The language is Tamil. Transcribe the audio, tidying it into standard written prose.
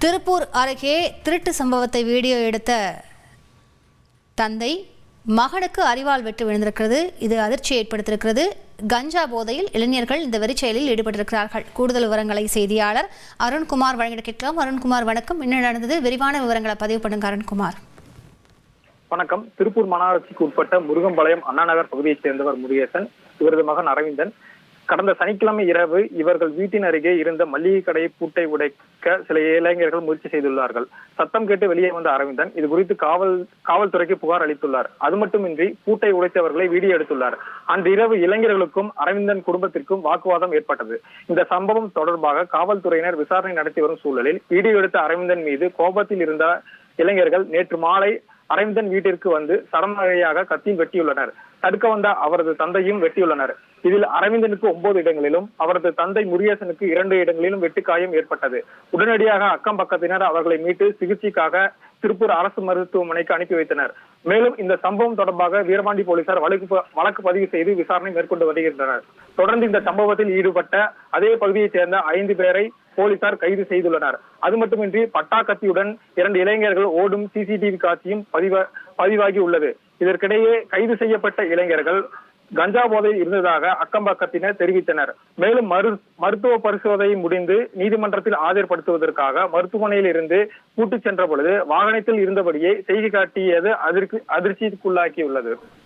திருப்பூர் அருகே திருட்டு சம்பவத்தை வீடியோ எடுத்த தந்தை மகனுக்கு அரிவாள் வெட்டு விழுந்திருக்கிறது. இது அதிர்ச்சி ஏற்படுத்தியிருக்கிறது. கஞ்சா போதையில் இளைஞர்கள் இந்த வெறிச்செயலில் ஈடுபட்டிருக்கிறார்கள். கூடுதல் விவரங்களை செய்தியாளர் அருண்குமார் வழங்கிட கேட்கலாம். அருண்குமார் வணக்கம். என்ன நடந்தது? விரிவான விவரங்களை பதிவு பண்ணுங்க அருண்குமார். வணக்கம். திருப்பூர் மாநகராட்சிக்கு உட்பட்ட முருகம்பாளையம் அண்ணாநகர் பகுதியைச் சேர்ந்தவர் முருகேசன். இவரது மகன் அரவிந்தன். கடந்த சனிக்கிழமை இரவு இவர்கள் வீட்டின் அருகே இருந்த மளிகை கடையை பூட்டை உடைக்க சில இளைஞர்கள் முயற்சி செய்துள்ளார்கள். சத்தம் கேட்டு வெளியே வந்த அரவிந்தன் இது குறித்து காவல்துறைக்கு புகார் அளித்துள்ளார். அது மட்டுமின்றி பூட்டை உடைத்தவர்களை வீடியோ எடுத்துள்ளார். அன்று இரவு இளைஞர்களுக்கும் அரவிந்தன் குடும்பத்திற்கும் வாக்குவாதம் ஏற்பட்டது. இந்த சம்பவம் தொடர்பாக காவல்துறையினர் விசாரணை நடத்தி வரும் சூழலில் வீடியோ எடுத்த அரவிந்தன் மீது கோபத்தில் இருந்த இளைஞர்கள் நேற்று மாலை அரவிந்தன் வீட்டிற்கு வந்து சரமாரியாக கத்தியில் வெட்டியுள்ளனர். தடுக்க வந்த அவரது தந்தையும் வெட்டியுள்ளனர். இதில் அரவிந்தனுக்கு 9 இடங்களிலும் அவரது தந்தை முருகேசனுக்கு 2 இடங்களிலும் வெட்டுக்காயம் ஏற்பட்டது. உடனடியாக அக்கம் பக்கத்தினர் அவர்களை மீட்டு சிகிச்சைக்காக திருப்பூர் அரசு மருத்துவமனைக்கு அனுப்பி வைத்தனர். மேலும் இந்த சம்பவம் தொடர்பாக வீரபாண்டி போலீசார் வழக்கு பதிவு செய்து விசாரணை மேற்கொண்டு வருகின்றனர். தொடர்ந்து இந்த சம்பவத்தில் ஈடுபட்ட அதே பகுதியைச் சேர்ந்த 5 பேரை போலீசார் கைது செய்துள்ளனர். அது மட்டுமின்றி பட்டா கத்தியுடன் 2 இளைஞர்கள் ஓடும் சிசிடிவி காட்சியும் பதிவாகி உள்ளது. இதற்கிடையே கைது செய்யப்பட்ட இளைஞர்கள் கஞ்சா போதையில் இருந்ததாக அக்கம்பக்கத்தினர் தெரிவித்தனர். மேலும் மருத்துவ பரிசோதனை முடிந்து நீதிமன்றத்தில் ஆஜர்படுத்துவதற்காக மருத்துவமனையில் இருந்து கூட்டுச் சென்ற பொழுது வாகனத்தில் இருந்தபடியே செய்தி காட்டியது அதிர்ச்சிக்குள்ளாக்கியுள்ளது.